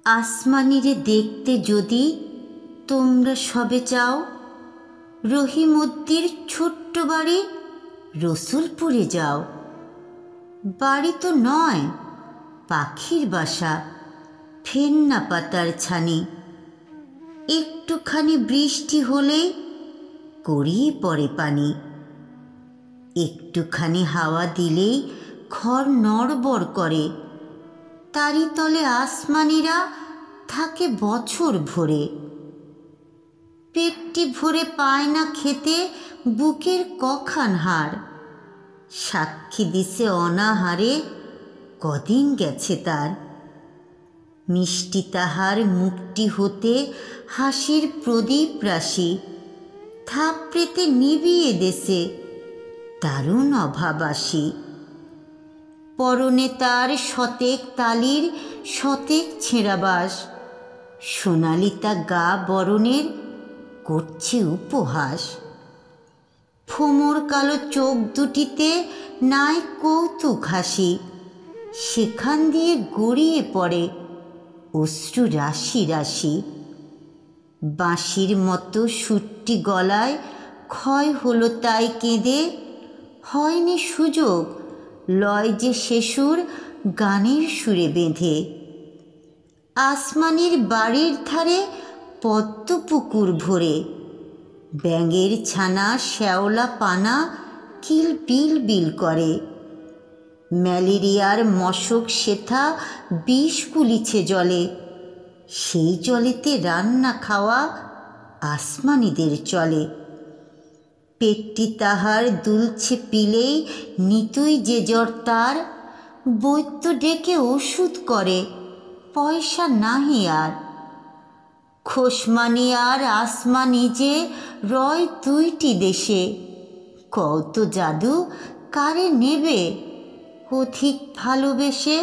আসমানিরে দেখতে যদি তোমরা সবে চাও, রহিমদ্দির ছোট্ট বাড়ি রসুলপুরে যাও। বাড়ি তো নয়, পাখির বাসা, ফেন্না পাতার ছানি। একটুখানি বৃষ্টি হলেই গড়িয়ে পড়ে পানি। একটুখানি হাওয়া দিলেই ঘর নড়বড় করে। তারই তলে আসমানিরা থাকে বছর ভরে। পেটটি ভরে পায় না খেতে বুকের কখান হাড়। সাক্ষী দিছে অনাহারে কদিন গেছে তার। মিষ্টি তাহার মুখটি হতে হাসির প্রদীপ রাশি, থাপড়েতে নিবিয়ে দেশে দারুণ অভাবাসী। পরনে তার শতেক তালির শতেক ছেঁড়াবাস, সোনালি তা গা বরণের করছে উপহাস। ফোমর কালো চোখ দুটিতে নাই কৌতুক হাসি, সেখান দিয়ে গড়িয়ে পড়ে অশ্রু রাশি রাশি। বাঁশির মতো সুরটি গলায় ক্ষয় হলো তাই কেঁদে, হয়নি সুযোগ লয় যে সে সুর গানের সুরে বেঁধে। আসমানির বাড়ির ধারে পদ্ম পুকুর ভরে, ব্যাঙের ছানা শ্যাওলা পানা কিল বিল বিল করে। ম্যালেরিয়ার মশক সেথা বিষ কুলিছে জলে, সেই জলেতে রান্না খাওয়া আসমানিদের চলে। পেটটি তাহার দুলছে পিলেই নিতুই যে জ্বর তার, বৈদ্য ডেকে ওষুধ করে পয়সা নাহি আর। খোশমানি আর আসমানি যে রয় দুইটি দেশে, কত জাদু কারে নেবে অধিক ভালোবেসে।